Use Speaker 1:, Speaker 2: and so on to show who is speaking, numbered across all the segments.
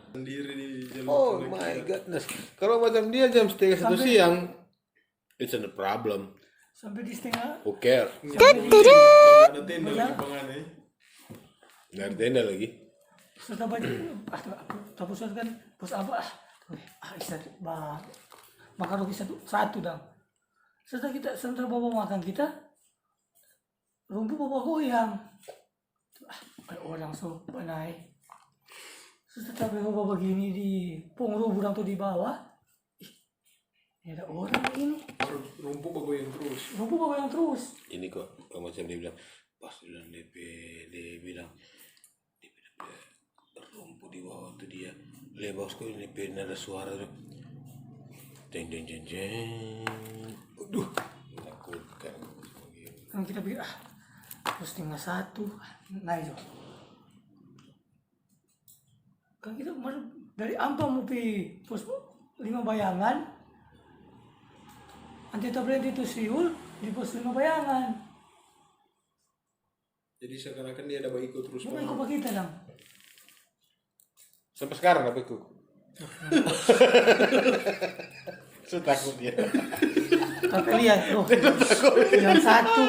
Speaker 1: Sendiri di jam
Speaker 2: Oh my goodness. Kalau macam dia jam setengah satu siang, it's not a problem.
Speaker 3: Sampai di setengah
Speaker 2: Who care?
Speaker 1: ada tenda lagi pangannya.
Speaker 2: Nggak ada tenda lagi.
Speaker 3: serta baju tapi kan bos apa bisa makan roti satu dong. Serta kita sementara bawa makan kita rumput bawa goyang. Ada orang so naik. Serta tapi bawa begini di punggung tuh di bawah. Ada orang ini.
Speaker 1: Rumput bagoyang terus.
Speaker 3: Rumput bagoyang terus.
Speaker 2: Ini kok macam dia bilang, pas bilang dia bilang rumput di bawah tuh dia. Lihat bosku ini ada suara tuh. Jeng jeng jeng jeng. Aduh, menakutkan.
Speaker 3: Kan kita pikir terus tinggal satu naik tuh. Kan kita dari Ampang mau pi pos 5 bayangan. Nanti kita berhenti itu siul di pos 5 bayangan.
Speaker 1: Jadi seakan-akan dia ada baikku terus.
Speaker 3: Bukan ikut kita dong.
Speaker 2: Sampai sekarang apa ikut? Saya takut dia.
Speaker 3: Tapi lihat loh, yang satu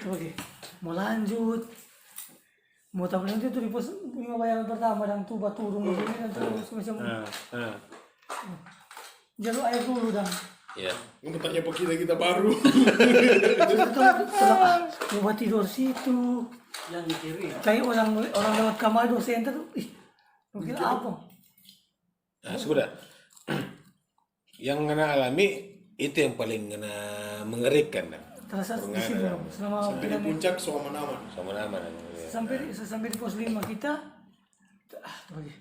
Speaker 3: tuh oke, mau lanjut, mau tak berhenti tuh di pos 5 bayangan pertama dan tuh batu turun begini dan terus macam jalur air dulu dong.
Speaker 2: Ya.
Speaker 1: Mau tanya apa kita baru.
Speaker 3: Coba tidur situ. Yang di kiri. Kayak orang lewat kamar dosen tuh, mungkin apa?
Speaker 2: Nah, sudah. Yang kena alami itu yang paling kena mengerikan kan.
Speaker 3: Terasa di sini selama
Speaker 1: Sampai di puncak so aman-aman.
Speaker 2: Sama nama
Speaker 3: sampai di pos 5 kita bagi.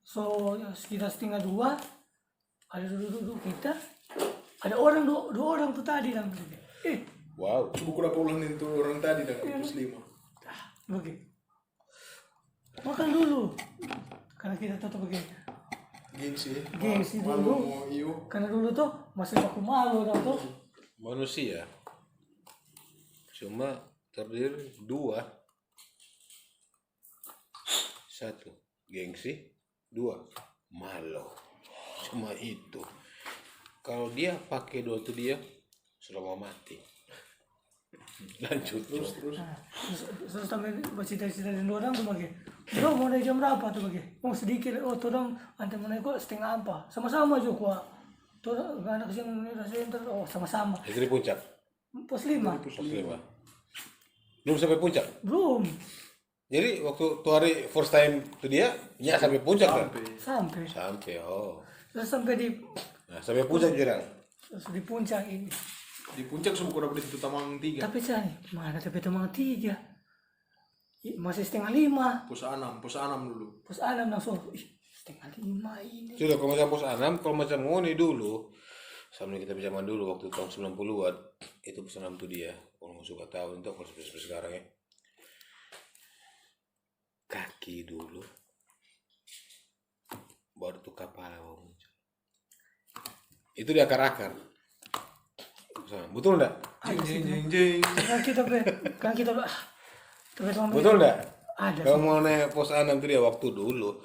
Speaker 3: So sekitar setengah 2 ada duduk kita, ada orang dua orang tuh tadi dan
Speaker 2: wow.
Speaker 1: Coba kurang ulang itu orang tadi dengan pos 5.
Speaker 3: Bagi makan dulu karena kita tetap begini gengsi dulu karena dulu tuh masih aku malu tuh
Speaker 2: Manusia cuma terdiri 2. 1 gengsi, 2 malu. Cuma itu. Kalau dia pakai 2 itu dia sudah mau mati. Lanjut terus.
Speaker 3: Terus sampai bercita-cita dan orang tuh bagi bro mau naik jam berapa tuh bagi mau sedikit tuh dong antar mau naik kok setengah apa sama-sama juga tuh anak kecil rasain terus sama-sama
Speaker 2: Itu di puncak.
Speaker 3: pos 5
Speaker 2: Belum sampai puncak.
Speaker 3: belum
Speaker 2: Jadi waktu tuh hari first time itu dia sampai puncak kan?
Speaker 3: sampai
Speaker 2: Oh.
Speaker 3: terus sampai di
Speaker 2: Sampai puncak jurang.
Speaker 3: terus di puncak ini
Speaker 1: Di puncak semua kurang di Tamang 3.
Speaker 3: tapi cari mana tapi teman 3 masih setengah 5
Speaker 1: Pos 6 dulu.
Speaker 3: pos 6 langsung setengah 5 ini
Speaker 2: Sudah kalau macam pos 6, kalau macam ngoni dulu sama kita zaman dulu waktu tahun 90-an itu pos 6 tuh dia. Kalau nggak suka tahu itu kalau seperti sekarang ya. Kaki dulu baru tuh kepala muncul. Itu di akar-akar. Betul enggak?
Speaker 1: Jeng.
Speaker 3: kan kita
Speaker 2: Betul enggak?
Speaker 3: ada
Speaker 2: Kalau mau naik pos 6 itu dia waktu dulu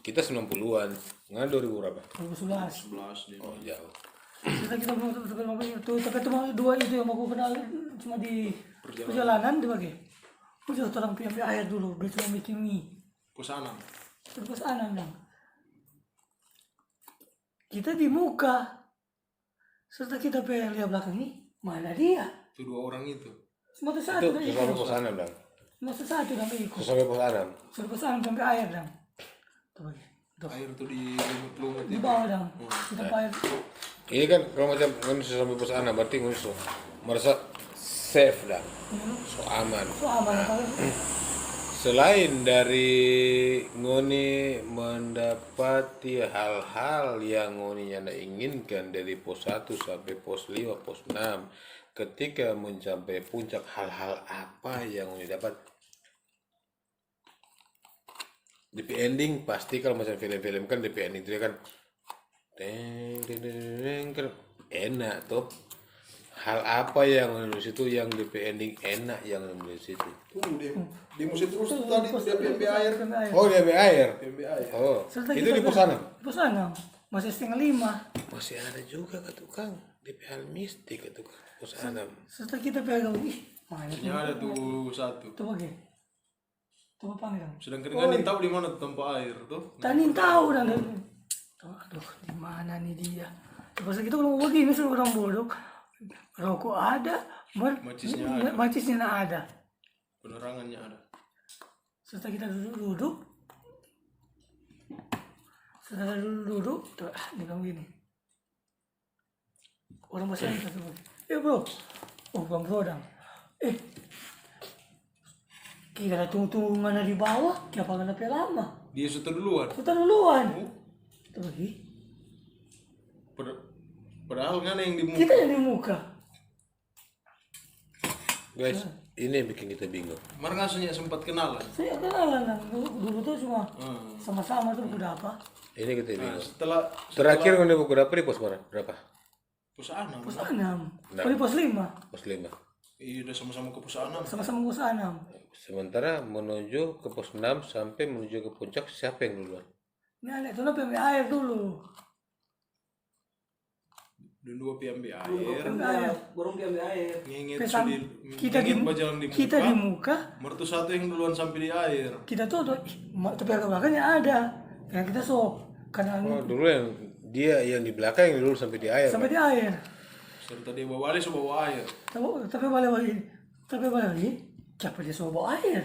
Speaker 2: kita 90-an. Nggak 2000 berapa?
Speaker 3: 2011
Speaker 1: 11 dia.
Speaker 2: Oh, jauh.
Speaker 3: kita belum tuh tapi cuma 2 itu yang aku kenal cuma di perjalanan dibagi udah orang ambil air dulu biar cuma bikin mie
Speaker 1: Pos 6.
Speaker 3: terus anak dong kita di muka serta kita pengen lihat belakang ini mana dia
Speaker 1: Itu 2 orang itu.
Speaker 3: cuma tuh
Speaker 2: Itu
Speaker 3: satu dan
Speaker 2: sampai
Speaker 3: ikut
Speaker 2: pos 6 dong.
Speaker 3: cuma tuh satu dan ikut
Speaker 2: Sampai pos 6.
Speaker 3: sudah pesan sampai air dong tuh bagi tuh
Speaker 1: Air tuh di lumut-lumut
Speaker 3: di
Speaker 1: itu.
Speaker 3: bawah dong kita air
Speaker 2: Ini kan kalau macam ngoni sampai pos 6 berarti ngoni merasa safe dah. So aman.
Speaker 3: so aman apa
Speaker 2: Selain dari ngoni mendapati hal-hal yang ngoni yang inginkan dari pos 1 sampai pos 5, pos 6, ketika mencapai puncak hal-hal apa yang ngoni dapat? DP ending pasti kalau macam film-film kan DP ending itu kan deng kan enak tuh. hal apa yang di situ yang DP ending enak yang di situ?
Speaker 1: Di musim terus tuh tadi dia PMB air.
Speaker 2: Oh, DP air.
Speaker 1: PMB air.
Speaker 2: Oh,
Speaker 3: Serta
Speaker 2: itu
Speaker 3: kita
Speaker 2: di pos 6.
Speaker 3: Pos 6 masih setengah 5.
Speaker 2: Masih ada juga ke tukang DP hal mistik ke tukang pos 6.
Speaker 3: Serta kita pegang mana
Speaker 1: Ini ada tuh satu.
Speaker 3: tuh bagi tuh apa nih?
Speaker 1: Sedangkan kan tahu di mana tempat air tuh.
Speaker 3: Tanin tahu dan aduh di mana nih dia. Pas kita kalau mau begini suruh orang bodoh, rokok ada, macisnya nggak ada.
Speaker 1: Penerangannya ada.
Speaker 3: Setelah kita duduk, tuh dia bilang gini. Orang bahasa Inggris tuh, bro, oh bang bro dong, kita tunggu mana di bawah, siapa kena lama?
Speaker 1: Dia sudah duluan.
Speaker 3: Kita duluan. Tuh lagi.
Speaker 1: Padahal kan yang di muka.
Speaker 3: Kita yang di muka.
Speaker 2: Guys, ini yang bikin kita bingung.
Speaker 1: Mar ngasuhnya sempat kenalan.
Speaker 3: Saya kenalan kan, dulu tuh cuma sama-sama tuh udah apa?
Speaker 2: Ini kita bingung.
Speaker 1: Setelah
Speaker 2: Terakhir ngene buku berapa di pos mana? Berapa?
Speaker 1: pos 6.
Speaker 3: Pos 6, di pos 5.
Speaker 2: Pos 5.
Speaker 1: Iya udah sama-sama ke pos 6.
Speaker 3: Sama-sama pos 6.
Speaker 2: Sementara menuju ke pos 6 sampai menuju ke puncak siapa yang duluan?
Speaker 3: Ini anak tuh PMB air dulu.
Speaker 1: Dan 2 PMB air.
Speaker 3: Burung PMB air.
Speaker 1: Ngingit
Speaker 3: Kita di muka.
Speaker 1: Mertu satu yang duluan sampai di air.
Speaker 3: Kita tuh tapi agak belakangnya ada. Yang kita sok karena
Speaker 2: Oh, dulu yang dia yang di belakang yang dulu sampai di air.
Speaker 3: sampai di air.
Speaker 1: Serta dia bawa air.
Speaker 3: Tapi balik lagi. Siapa dia sok bawa air?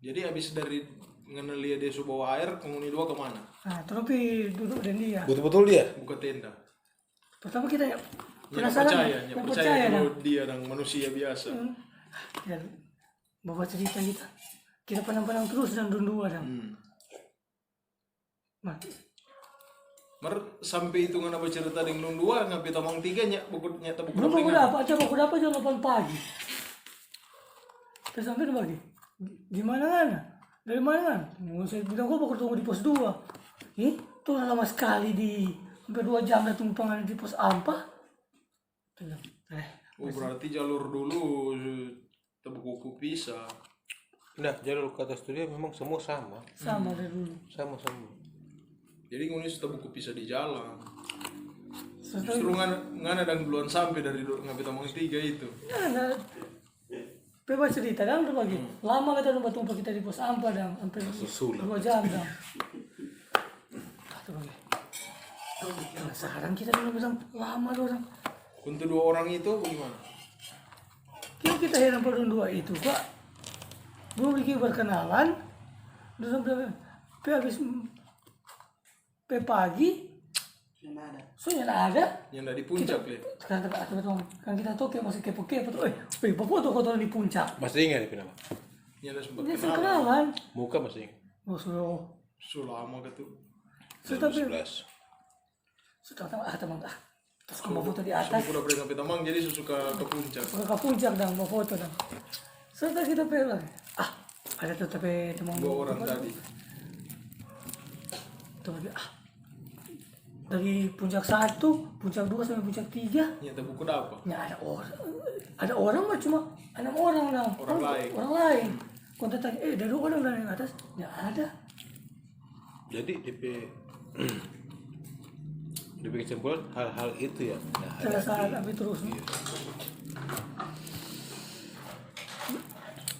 Speaker 1: Jadi habis dari ngenelia dia bawa air, penghuni 2 kemana?
Speaker 3: Nah, tapi duduk dan dia.
Speaker 2: Betul-betul dia?
Speaker 1: Buka tenda.
Speaker 3: Pertama kita
Speaker 1: Yang
Speaker 3: penasaran,
Speaker 1: percaya kalau dia dan manusia biasa.
Speaker 3: Dan bawa cerita kita pandang-pandang terus dan dua dan mati.
Speaker 1: Mer sampai itu ngana bercerita dengan 2 ngapi tamang 3 nya buku nyata buku
Speaker 3: Belum aku dapat jam 8 pagi. Terus sampai pagi. Gimana kan? Dari mana kan? Saya bilang gua bakal tunggu di pos 2. Tuh lama sekali di hampir 2 jam dah tumpangan di pos apa?
Speaker 1: Oh berarti jalur dulu tebuku pisah.
Speaker 2: Nah, jalur ke atas itu dia memang semua sama.
Speaker 3: Sama dari dulu.
Speaker 2: Sama-sama.
Speaker 1: Jadi ngunis tebuku pisah di jalan.
Speaker 3: Setelah
Speaker 1: Justru ngana dan duluan sampai dari ngapi tamang 3 itu.
Speaker 3: nah, bebas cerita dan udah lagi. Lama kita tumpah kita di pos apa dan hampir 2 jam dan. Sekarang kita dulu bilang lama orang.
Speaker 1: Untuk 2 orang itu gimana?
Speaker 3: Kita heran pada 2 itu Pak. Belum bikin berkenalan. Terus sampai habis pagi. Soalnya ada.
Speaker 1: Yang ada di puncak ya.
Speaker 3: Kan kita tuh kayak masih kepo-kepo tuh. Bapak tuh kotoran di puncak.
Speaker 2: Masih ingat itu nama?
Speaker 1: Yang ada sempat
Speaker 3: Ini
Speaker 1: kenalan.
Speaker 3: kenalan.
Speaker 2: Muka masih ingat.
Speaker 3: Oh,
Speaker 1: So lama gitu.
Speaker 3: tapi
Speaker 2: 2011.
Speaker 3: sudah teman terus aku mau foto di atas.
Speaker 1: Udah beri ngapi tamang jadi suka ke puncak.
Speaker 3: Suka ke puncak dan mau foto dan. Setelah kita pelan. Ada tuh tapi teman
Speaker 1: 2 orang tadi.
Speaker 3: Tuh lagi dari puncak 1, puncak 2 sampai puncak 3.
Speaker 1: Nyata buku apa?
Speaker 3: Ya ada orang mah cuma 6 orang lah. Orang lain. Kontak tanya, dari orang dari atas. Ya ada.
Speaker 2: Jadi DP kesimpulan hal-hal itu ya.
Speaker 3: Salah salah tapi terus.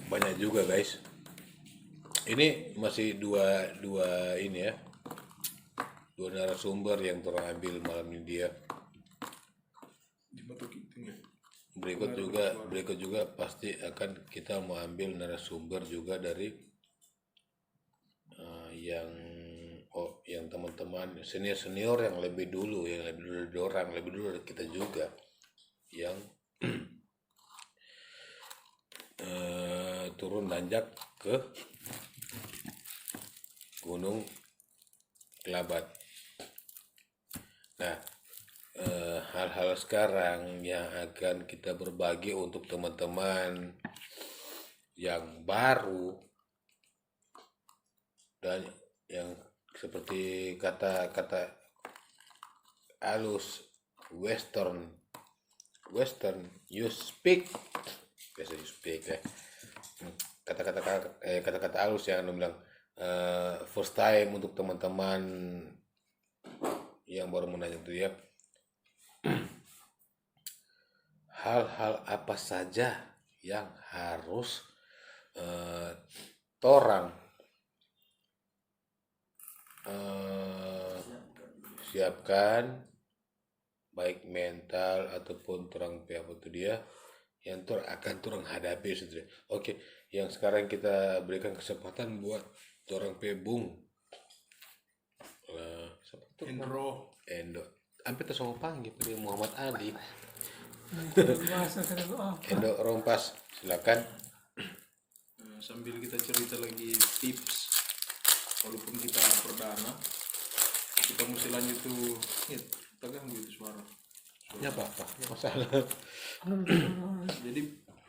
Speaker 2: Banyak juga guys. Ini masih dua ini ya. 2 narasumber yang terambil malam ini dia. Berikut juga pasti akan kita mau ambil narasumber juga dari yang teman-teman senior yang lebih dulu lebih dulu dari kita juga yang turun nanjak ke Gunung Kelabat. Nah, hal-hal sekarang yang akan kita berbagi untuk teman-teman yang baru dan yang seperti kata-kata halus western Western, you speak, biasa you speak ya. Kata-kata halus yang anu bilang first time untuk teman-teman yang baru menanya itu ya. Hal-hal apa saja yang harus torang siapkan, baik mental ataupun turang apa itu dia yang akan turang hadapi saudara. Oke, yang sekarang kita berikan kesempatan buat turang pebung siapa tuh? Endo hampir tuh sama panggil dia Muhammad Adi.
Speaker 3: Bahasa kan
Speaker 2: Endo Rompas, silakan.
Speaker 1: Sambil kita cerita lagi tips, walaupun kita perdana, kita mesti lanjut tuh. Ya, tegang gitu suara.
Speaker 2: Ya apa masalah.
Speaker 1: Jadi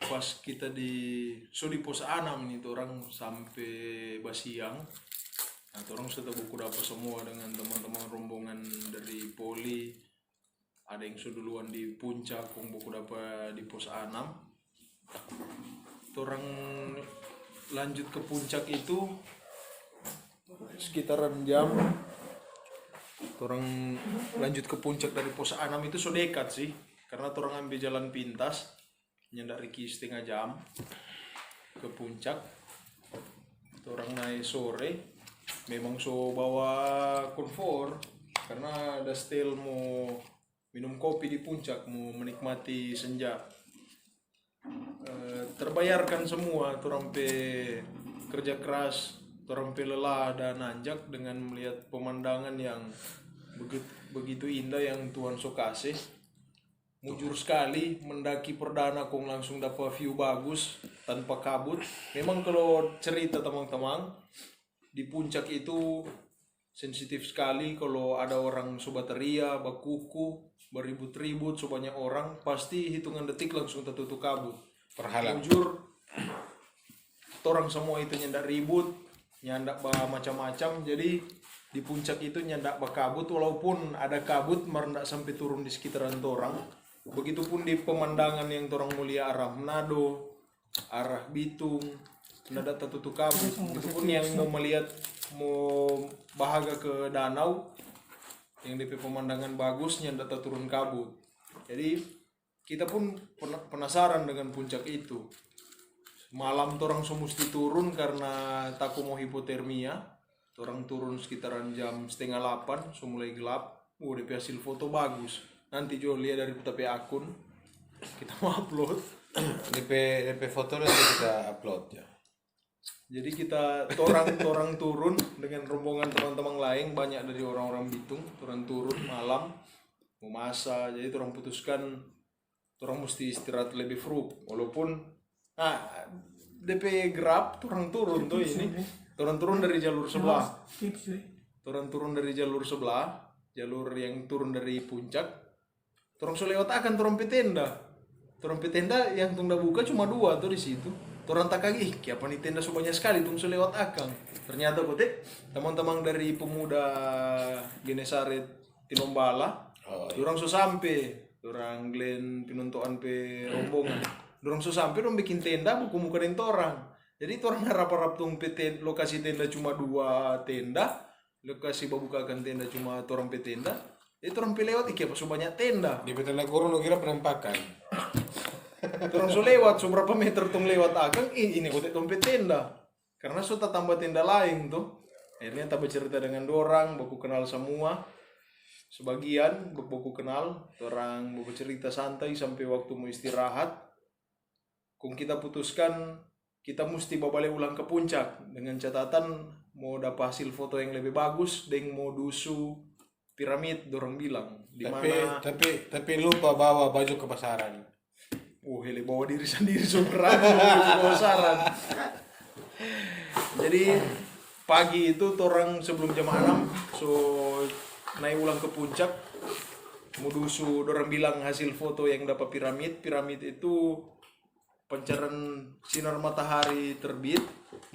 Speaker 1: pas kita di pos 6 nih, orang sampai basiang. Nah, orang sudah buku dapat semua dengan teman-teman rombongan dari Poli. Ada yang sudah duluan di puncak, kong buku dapat di pos 6. Orang lanjut ke puncak itu sekitaran jam. Orang lanjut ke puncak dari pos 6 itu so dekat sih, karena orang ambil jalan pintas, nyendak Riki setengah jam ke puncak. Orang naik sore, memang so bawa konfor, karena ada setel mau minum kopi di puncak, mau menikmati senja. Terbayarkan semua, orang pe kerja keras, orang pe lelah dan nanjak dengan melihat pemandangan yang begitu indah yang Tuhan so kasih. Mujur sekali, mendaki perdana kong langsung dapat view bagus tanpa kabut. Memang kalau cerita teman-teman di puncak itu sensitif sekali, kalau ada orang sobateria, bakuku, beribut-ribut, sebanyak orang, pasti hitungan detik langsung tertutup kabut.
Speaker 2: Perhalang.
Speaker 1: Jujur, orang semua itu nyendak ribut, nyandak macam-macam, jadi di puncak itu nyandak kabut, walaupun ada kabut, merendak sampai turun di sekitaran orang. Begitupun di pemandangan yang orang mulia arah Manado, arah Bitung, ndak tertutup kabut. Begitupun yang mau melihat, mau bahagia ke danau, yang DP pemandangan bagus, nyandak turun kabut. Jadi kita pun penasaran dengan puncak itu. Malam orang so mesti turun karena takut mau hipotermia. Orang turun sekitaran jam 7:30, so mulai gelap. DP hasil foto bagus. Nanti Jo lihat dari tapi akun kita mau upload.
Speaker 2: DP foto nanti kita upload ya.
Speaker 1: Jadi kita orang turun dengan rombongan teman-teman lain, banyak dari orang-orang Bitung. Orang turun malam mau masa, jadi orang putuskan orang mesti istirahat lebih frup. Walaupun DP Grab orang turun tuh ini. Orang turun dari jalur sebelah. Orang turun dari jalur sebelah, jalur yang turun dari puncak. Orang so lewat akan orang petenda. Orang petenda yang tunda buka cuma 2 tuh di situ. Orang tak kagih, apa nih tenda sebanyak sekali tuh so lewat akan. Ternyata kote teman-teman dari pemuda Genesaret Tinombala, orang so sampai, orang Glen pinuntuan pe rombongan. Orang so sampai orang bikin tenda buku muka den orang. Jadi orang harap-harap tuh lokasi tenda cuma 2 tenda, lokasi babukakan tenda cuma orang pe tenda. Itu orang pe lewat apa so banyak tenda.
Speaker 2: Di tenda kurung lo kira penampakan.
Speaker 1: Orang so lewat, so berapa meter tuh lewat akang, ini kote dompet tenda. Karena so tak tambah tenda lain tuh. Akhirnya tak bercerita dengan dorang, baku kenal semua. Sebagian baku kenal, orang baku cerita santai sampai waktu mau istirahat. Kung kita putuskan, kita mesti balik ulang ke puncak dengan catatan mau dapat hasil foto yang lebih bagus, dan mau dusu piramid, dorang bilang.
Speaker 2: Tapi lupa bawa baju ke pasaran.
Speaker 1: Hele bawa diri sendiri bawa saran. Jadi pagi itu orang sebelum jam 6 so naik ulang ke puncak, mudusu dorang bilang hasil foto yang dapat piramid itu pancaran sinar matahari terbit,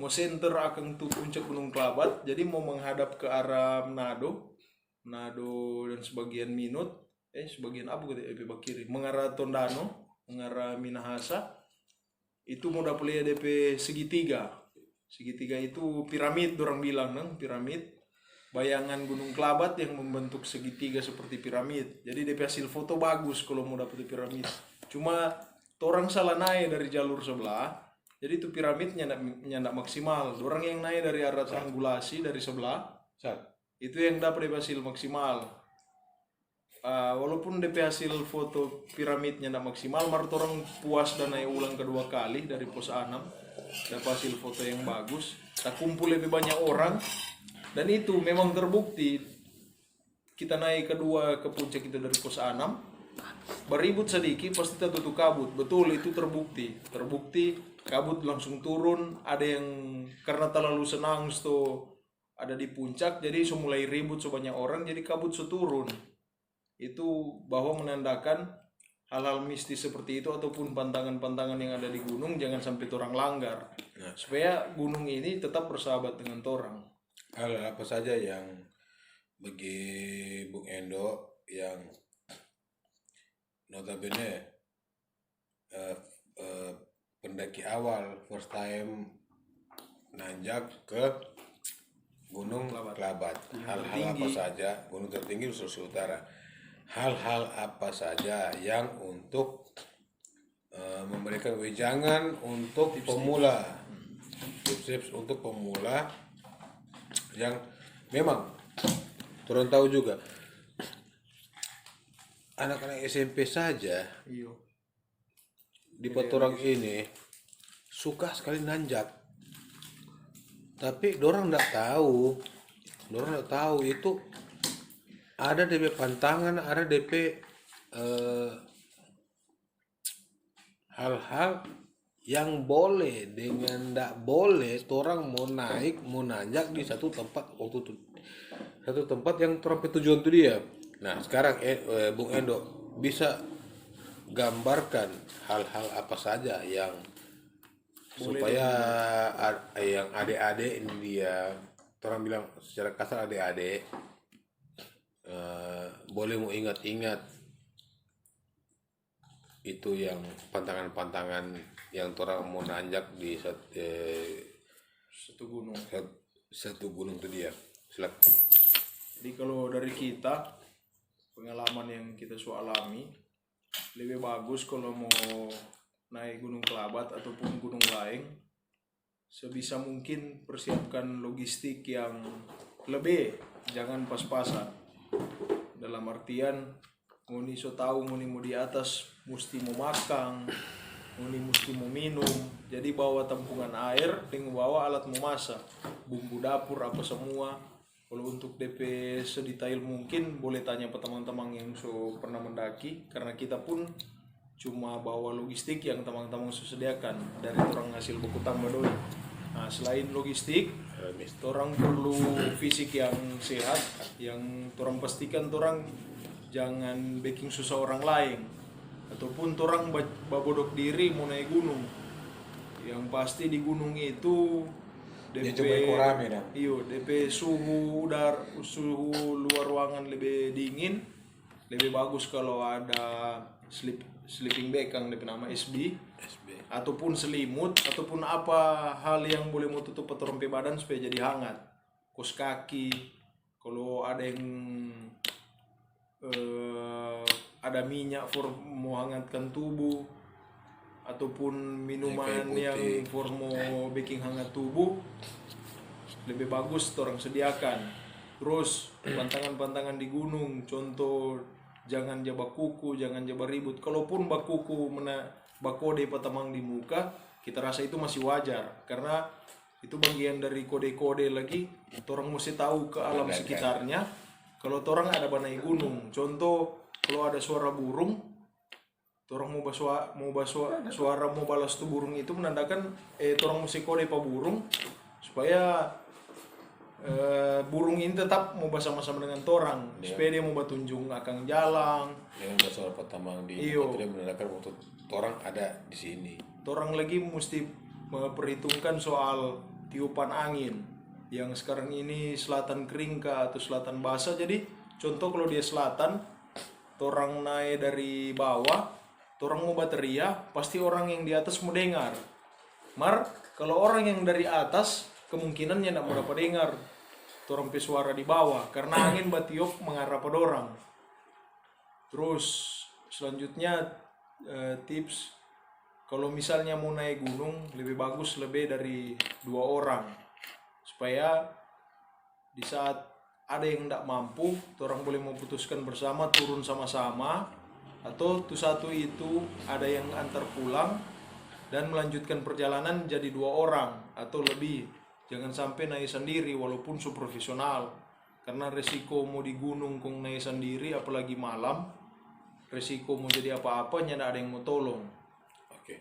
Speaker 1: mau center akan tuh puncak Gunung Kelabat, jadi mau menghadap ke arah Manado dan sebagian Minut. sebagian apa gitu DP Bakiri mengarah Tondano, mengarah Minahasa itu mau dapet DP segitiga. Segitiga itu piramid, orang bilang nang piramid. Bayangan Gunung Kelabat yang membentuk segitiga seperti piramid. Jadi DP hasil foto bagus kalau mau dapet piramid. Cuma orang salah naik dari jalur sebelah. Jadi itu piramidnya nyandak maksimal. Orang yang naik dari arah triangulasi dari sebelah, itu yang dapat DP hasil maksimal. Walaupun DP hasil foto piramidnya tidak maksimal, menurut orang puas dan naik ulang kedua kali dari pos 6, dapat hasil foto yang bagus. Kita kumpul lebih banyak orang, dan itu memang terbukti. Kita naik kedua ke puncak itu dari pos 6, beribut sedikit pasti kita tutup kabut. Betul, itu terbukti. Kabut langsung turun. Ada yang karena terlalu senang ada di puncak, jadi mulai ribut sebanyak orang, jadi kabut turun. Itu bahwa menandakan hal-hal mistis seperti itu ataupun pantangan-pantangan yang ada di gunung jangan sampai orang langgar. Supaya gunung ini tetap bersahabat dengan orang.
Speaker 2: Hal apa saja yang bagi Bung Endo yang notabene pendaki awal first time nanjak ke Gunung Kelabat. Hal-hal apa saja, gunung tertinggi di Sulawesi Utara. Hal-hal apa saja yang untuk memberikan wejangan untuk pemula, tips untuk pemula yang memang turun tahu juga anak-anak SMP saja di Petorang ini suka sekali nanjak, tapi dorang nggak tahu itu ada DP pantangan, ada DP hal-hal yang boleh dengan nggak boleh. Orang mau naik mau nanjak di satu tempat satu tempat yang sampai tujuan itu dia. Nah sekarang Bung Endo bisa gambarkan hal-hal apa saja yang supaya yang adik-adik ini dia, orang bilang secara kasar adik-adik boleh mau ingat-ingat itu yang pantangan-pantangan yang orang mau nanjak di satu gunung itu dia. Silakan.
Speaker 1: Jadi kalau dari kita, pengalaman yang kita alami, lebih bagus kalau mau naik Gunung Kelabat ataupun gunung lain, sebisa mungkin persiapkan logistik yang lebih, jangan pas-pasan. Dalam artian ngoni so tahu ngoni mau di atas mesti mau makan, ngoni mesti mau minum, jadi bawa tampungan air dengan bawa alat memasak, bumbu dapur apa semua. Kalau untuk DP sedetail mungkin boleh tanya ke teman-teman yang so pernah mendaki, karena kita pun cuma bawa logistik yang teman-teman sediakan dari orang hasil buku tambah doi. Nah, selain logistik, orang perlu fisik yang sehat, yang orang pastikan orang jangan bikin susah orang lain, ataupun orang babodok diri mau naik gunung. Yang pasti di gunung itu DP suhu luar ruangan lebih dingin, lebih bagus kalau ada sleeping bag yang DP nama SB, ataupun selimut, ataupun apa hal yang boleh mau tutup petorompe badan supaya jadi hangat. Kos kaki, kalau ada yang ada minyak mau hangatkan tubuh, ataupun minuman yang mau bikin hangat tubuh, lebih bagus orang sediakan. Terus pantangan-pantangan di gunung, contoh jangan jaba kuku, jangan jaba ribut. Kalaupun bakuku bakode patamang di muka, kita rasa itu masih wajar, karena itu bagian dari kode-kode lagi. Orang mesti tahu ke alam sekitarnya kalau orang ada banai gunung. Contoh kalau ada suara burung, orang mau balas tuh burung, itu menandakan orang mesti kode pa burung supaya burung ini tetap mau bersama-sama dengan orang, supaya dia mau batunjung akan jalan.
Speaker 2: Yang suara pertama di Patria menandakan waktu orang ada di sini. Orang
Speaker 1: lagi mesti memperhitungkan soal tiupan angin yang sekarang ini selatan kering atau selatan basah. Jadi contoh kalau dia selatan, torang naik dari bawah, torang mau bateria, pasti orang yang di atas mau dengar. Mar, kalau orang yang dari atas, kemungkinannya tidak mau dapat dengar torang pe suara di bawah, karena angin batiup mengarah pada orang. Terus selanjutnya tips, kalau misalnya mau naik gunung, lebih bagus lebih dari 2 orang, supaya di saat ada yang tidak mampu, orang boleh memutuskan bersama turun sama-sama, atau tuh satu itu ada yang antar pulang dan melanjutkan perjalanan jadi 2 orang atau lebih. Jangan sampai naik sendiri walaupun su profesional, karena resiko mau di gunung kong naik sendiri apalagi malam, resiko mau jadi apa-apa nyada ada yang mau tolong.
Speaker 2: Oke.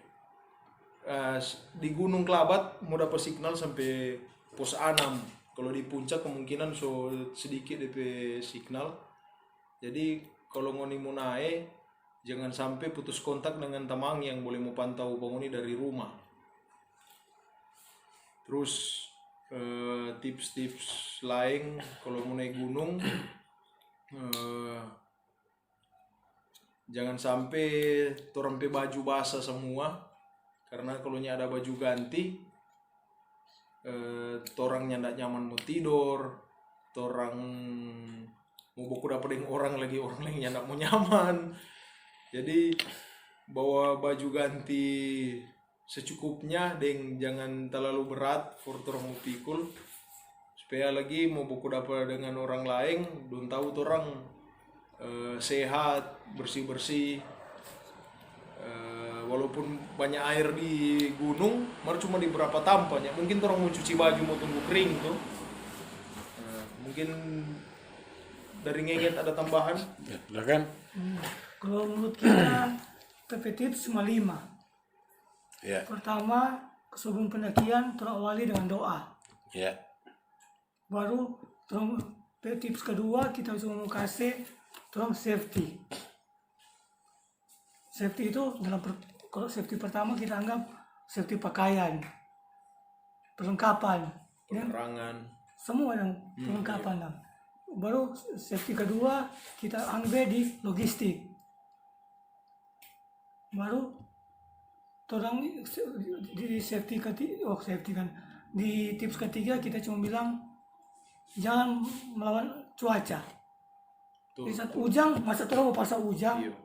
Speaker 1: Di Gunung Kelabat mau dapat signal sampai pos 6. Kalau di puncak kemungkinan so sedikit DP signal. Jadi kalau ngoni mau naik, jangan sampai putus kontak dengan teman yang boleh mau pantau penguni dari rumah. Terus tips-tips lain kalau mau naik gunung, jangan sampai torang pe baju basah semua, karena kalau ada baju ganti, torangnya ndak nyaman mau tidur, torang mau buku dapat dengan orang lagi ndak mau nyaman. Jadi bawa baju ganti secukupnya, dan jangan terlalu berat for torang mau pikul, supaya lagi mau buku dapat dengan orang lain, belum tahu torang sehat, bersih-bersih. Walaupun banyak air di gunung, mar cuma di beberapa tampaknya. Mungkin orang mau cuci baju mau tunggu kering tuh. Mungkin dari Ngenget ada tambahan?
Speaker 2: Ya, silakan.
Speaker 3: Kalau menurut kita PP tips cuma 5.
Speaker 2: Ya.
Speaker 3: Pertama, sebelum pendakian terus awali dengan doa.
Speaker 2: Ya.
Speaker 3: Baru terus tips kedua kita cuma mau kasih terus safety. Safety itu kalau safety pertama kita anggap safety pakaian, perlengkapan, ya,
Speaker 1: Penerangan.
Speaker 3: semua yang perlengkapan lah. Baru safety kedua kita anggap di logistik. Baru orang di safety di tips ketiga kita cuma bilang jangan melawan cuaca. Di saat hujan, masa terus mau pasang hujan.
Speaker 1: Iya.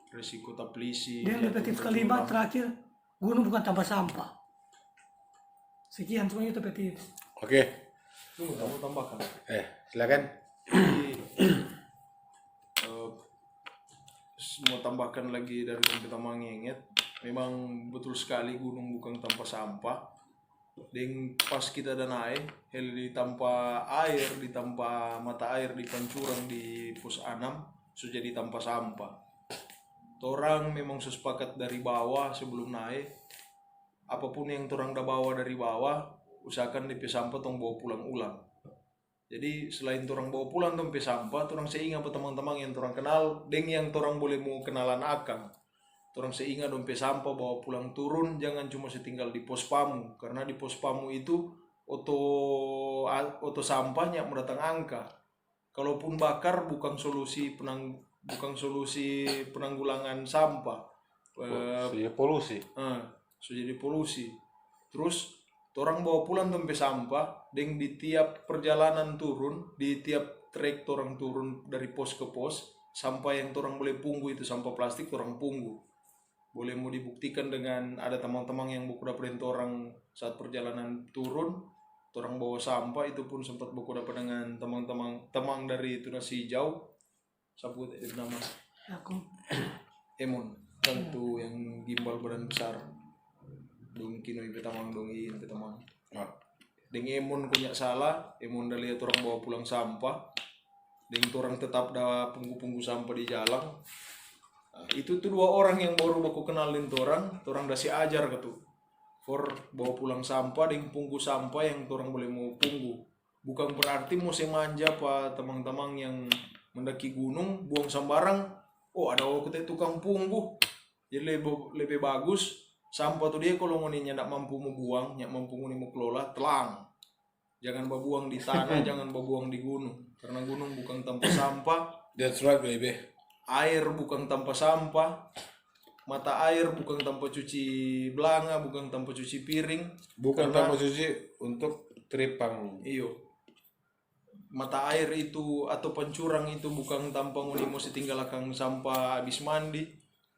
Speaker 1: Resiko taplisi.
Speaker 3: Dan tips kelima terakhir, gunung bukan tanpa sampah. Sekian semuanya itu tips.
Speaker 2: Oke.
Speaker 1: Tunggu, kamu tambahkan.
Speaker 2: Silakan.
Speaker 1: Jadi, mau tambahkan lagi dari yang kita mengingat, memang betul sekali gunung bukan tanpa sampah. Dan pas kita ada naik, heli tanpa air, di tanpa mata air di pancuran di pos 6, sudah jadi tanpa sampah. Torang memang sepakat dari bawah sebelum naik, apapun yang torang dah bawa dari bawah, usahakan DP sampah tong bawa pulang ulang. Jadi selain torang bawa pulang DP sampah, torang seingat pe teman-teman yang torang kenal, deng yang torang boleh mau kenalan akang. Torang seingat DP sampah bawa pulang turun, jangan cuma setinggal di pos pamu, karena di pos pamu itu auto sampahnya mendatang angka. Kalaupun bakar bukan solusi penanggulangan sampah.
Speaker 2: Polusi.
Speaker 1: So jadi polusi. Terus orang bawa pulang tempe sampah, dan di tiap perjalanan turun, di tiap trek orang turun dari pos ke pos, sampah yang orang boleh punggu itu sampah plastik orang punggu. Boleh mau dibuktikan dengan ada teman-teman yang buku dapat orang saat perjalanan turun, orang bawa sampah itu pun sempat buku dapat dengan teman dari Tunas Hijau, sabut itu nama
Speaker 3: Aku
Speaker 1: Emon, tentu yang gimbal badan besar. Dong kino ibu tamang dongin petamang. Dengan Emon kunyak salah, Emon dah lihat orang bawa pulang sampah, dengan orang tetap dah punggu sampah di jalan. Itu tuh 2 orang yang baru aku kenalin orang dah si ajar gitu. For bawa pulang sampah dengan punggu sampah yang orang boleh mau punggu. Bukan berarti mau semanja pak teman-teman yang mendaki gunung buang sembarang. Oh ada kita tukang punggu. Jadi lebih bagus sampah tuh dia kalau ngoninya ndak mampu mau buang, ndak mampu ngoni mau kelola, telang. Jangan bawa buang di tanah, jangan bawa buang di gunung. Karena gunung bukan tempat sampah,
Speaker 2: That's right, baby.
Speaker 1: Air bukan tanpa sampah, mata air bukan tanpa cuci belanga, bukan tanpa cuci piring.
Speaker 2: Bukan tanpa cuci untuk tripang.
Speaker 1: Iyo, mata air itu atau pancurang itu bukan tanpa ngoni mesti tinggalkan sampah habis mandi.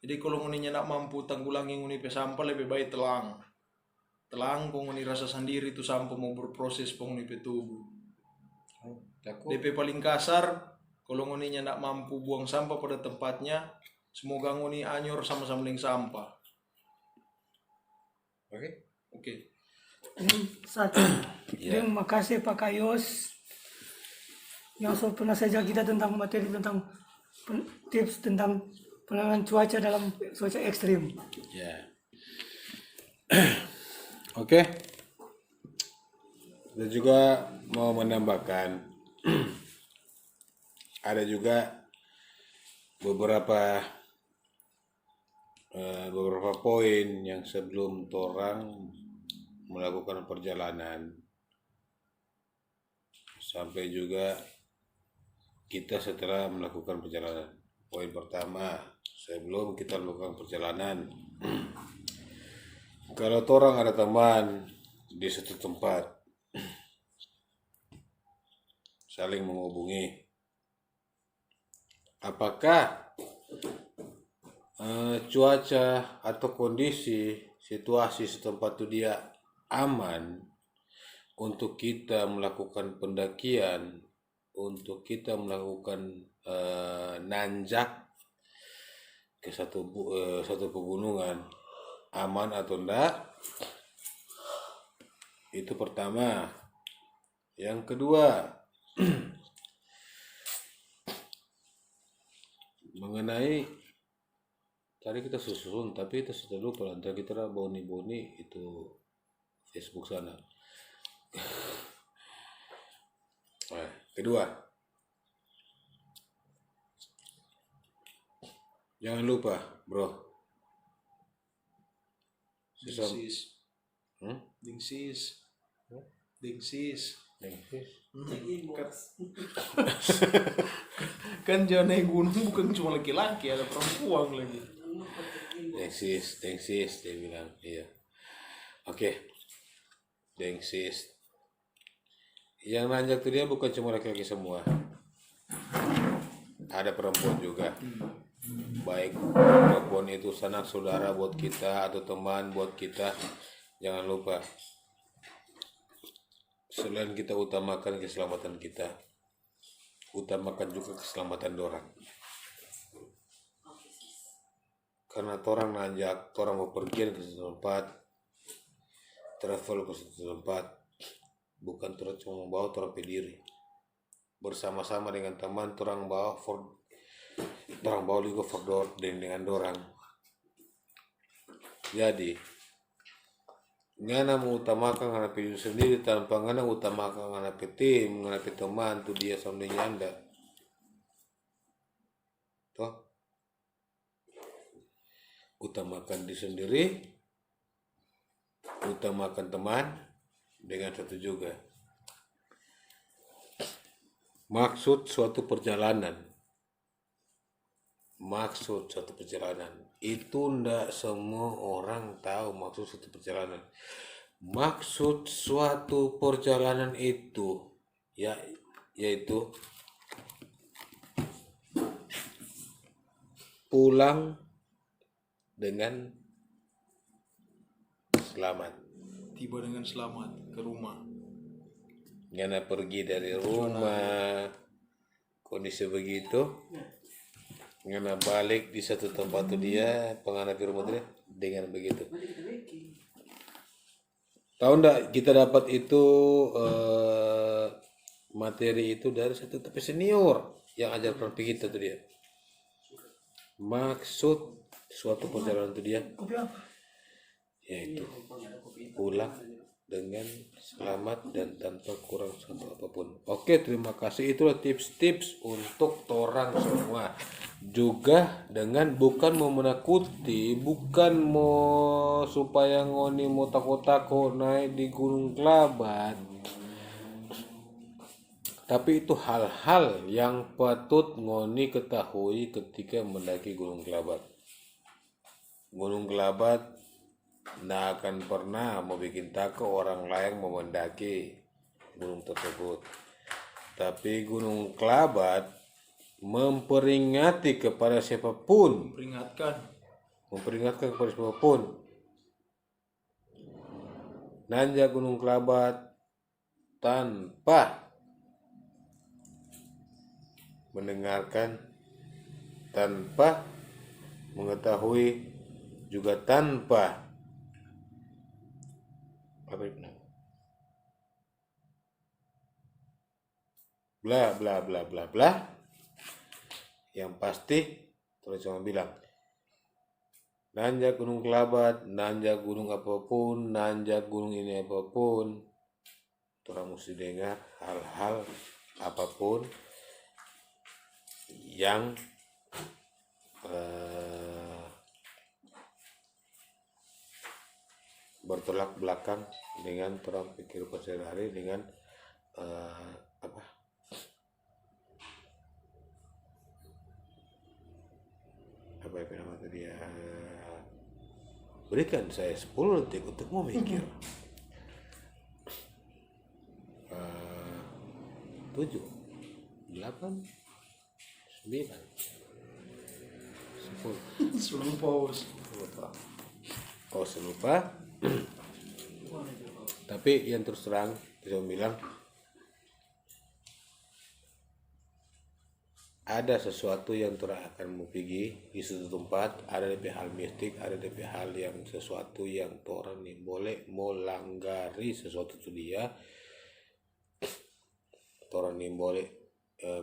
Speaker 1: Jadi kalau ngoni nak mampu tanggulangi ngoni pe sampah, lebih baik telang. Telang kok ngoni rasa sendiri itu sampah mau berproses ngoni pe tubuh. DP paling kasar, kalau ngoni nak mampu buang sampah pada tempatnya, semoga ngoni anyor sama-sama dengan sampah. Oke.
Speaker 3: Ini satu. Terima kasih Pak Kayos yang so pernah saja kita tentang materi tentang tips tentang penanganan cuaca dalam cuaca ekstrim.
Speaker 2: Ya. Oke. Dan juga mau menambahkan ada juga beberapa poin yang sebelum orang melakukan perjalanan sampai juga kita setelah melakukan perjalanan. Poin pertama, sebelum kita melakukan perjalanan, kalau orang ada teman di satu tempat, saling menghubungi. Apakah cuaca atau kondisi situasi setempat itu dia aman untuk kita melakukan pendakian, untuk kita melakukan nanjak ke satu pegunungan, aman atau enggak? Itu pertama. Yang kedua, mengenai tadi kita susun tapi kita sudah lupa antara kita boni itu Facebook sana. Nah, kedua, jangan lupa bro,
Speaker 1: Dingsis.
Speaker 2: Dengsis.
Speaker 1: Kan jangan naik gunung bukan cuma laki-laki, ada perempuan lagi.
Speaker 2: Dengsis dia bilang, iya. Oke. Dengsis. Yang nanjak tuh dia bukan cuma laki-laki semua. Ada perempuan juga. Baik perempuan itu sanak saudara buat kita atau teman buat kita, jangan lupa. Selain kita utamakan keselamatan kita, utamakan juga keselamatan dorang. Karena orang nanjak, orang bepergian ke suatu tempat, travel ke suatu tempat, bukan orang cuma membawa orang pediri. Bersama-sama dengan teman, orang bawa juga for dengan dorang. Jadi, ngana mengutamakan ngana diri sendiri tanpa ngana utamakan ngana tim, ngana teman tu dia sama nyanda. Toh? Utamakan diri sendiri, utamakan teman dengan satu juga. Maksud suatu perjalanan itu ndak semua orang tahu maksud suatu perjalanan. Maksud suatu perjalanan itu yaitu pulang dengan selamat.
Speaker 1: Tiba dengan selamat ke rumah.
Speaker 2: Ngana pergi dari rumah kondisi begitu, ngana balik di satu tempat tu dia penghadapi rumah dia dengan begitu. Tahu ndak kita dapat itu materi itu dari satu tapi senior yang ajarkan kita tu dia. Maksud suatu perjalanan itu dia yaitu pulang dengan selamat dan tanpa kurang satu apapun. Oke, terima kasih. Itulah tips-tips untuk orang semua. Juga dengan bukan mau menakuti, bukan mau supaya ngoni mau takut-takut naik di Gunung Kelabat. Tapi itu hal-hal yang patut ngoni ketahui ketika mendaki Gunung Kelabat. Gunung Kelabat tidak akan pernah mau bikin takut orang lain mau mendaki gunung tersebut. Tapi Gunung Kelabat memperingati kepada siapapun, memperingatkan kepada siapapun, nanjak Gunung Kelabat tanpa mendengarkan, tanpa mengetahui, juga tanpa bla bla bla bla bla. Yang pasti terus cuma bilang nanjak Gunung Kelabat, nanjak gunung apapun, nanjak gunung ini apapun, orang mesti dengar hal-hal apapun yang bertolak belakang dengan orang pikir sehari-hari, dengan apa yang nama tadi ya, berikan saya 10 detik untuk memikir. 7, 8, 9, 10. Selupa. Tapi yang terus terang bisa bilang ada sesuatu yang akan mau pergi di suatu tempat, ada DP hal mistik, ada DP hal yang sesuatu yang orang nih boleh melanggari sesuatu itu dia, orang nih boleh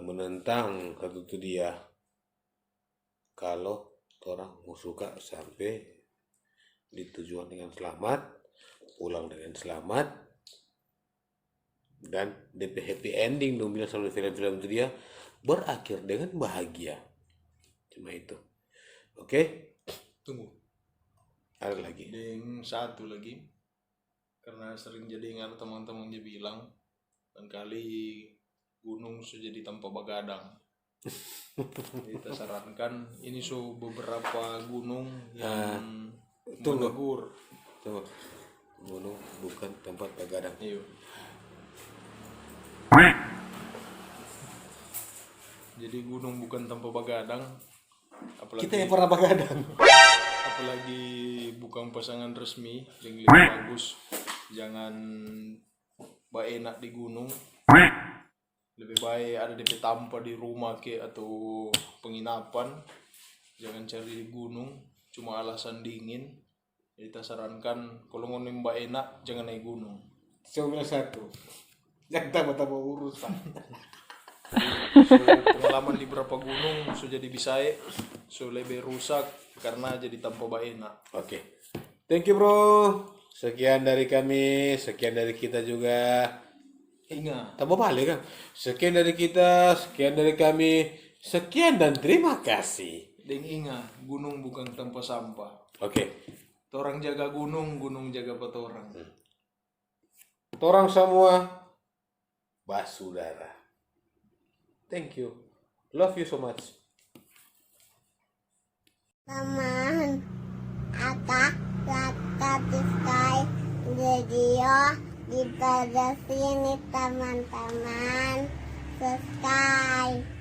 Speaker 2: menentang satu itu dia. Kalau orang mau suka sampai di tujuan dengan selamat, pulang dengan selamat, dan DP happy ending dong bilang selalu film-film itu dia berakhir dengan bahagia. Cuma itu. Oke?
Speaker 1: Tunggu.
Speaker 2: Ada lagi.
Speaker 1: Yang satu lagi. Karena sering jadi ingat teman-teman dia bilang dan kali gunung sudah jadi tanpa bagadang. Kita sarankan ini beberapa gunung yang menegur.
Speaker 2: Tunggu. Gunung bukan tempat bagadang.
Speaker 1: Iya. Jadi gunung bukan tanpa bagadang, apalagi
Speaker 2: Kita yang pernah bagadang.
Speaker 1: Apalagi bukan pasangan resmi yang lebih bagus. Jangan enak di gunung. Lebih baik ada DP tanpa di rumah atau penginapan. Jangan cari di gunung cuma alasan dingin. Jadi kita sarankan kalau mau nembak enak jangan naik gunung.
Speaker 2: Saya bilang satu. Jangan tambah-tambah urusan.
Speaker 1: Pengalaman di beberapa gunung sudah jadi bisai, lebih rusak karena jadi tanpa enak.
Speaker 2: Oke. Thank you bro. Sekian dari kami, sekian dari kita juga.
Speaker 1: Ingat.
Speaker 2: Tambah balik kan. Sekian dari kita, sekian dari kami. Sekian dan terima kasih.
Speaker 1: Dan ingat, gunung bukan tanpa sampah.
Speaker 2: Oke.
Speaker 1: Orang jaga gunung, gunung jaga orang.
Speaker 2: Torang semua basudara. Thank you. Love you so much.
Speaker 4: Teman, Aka, subscribe video di pada sini teman-teman. Subscribe.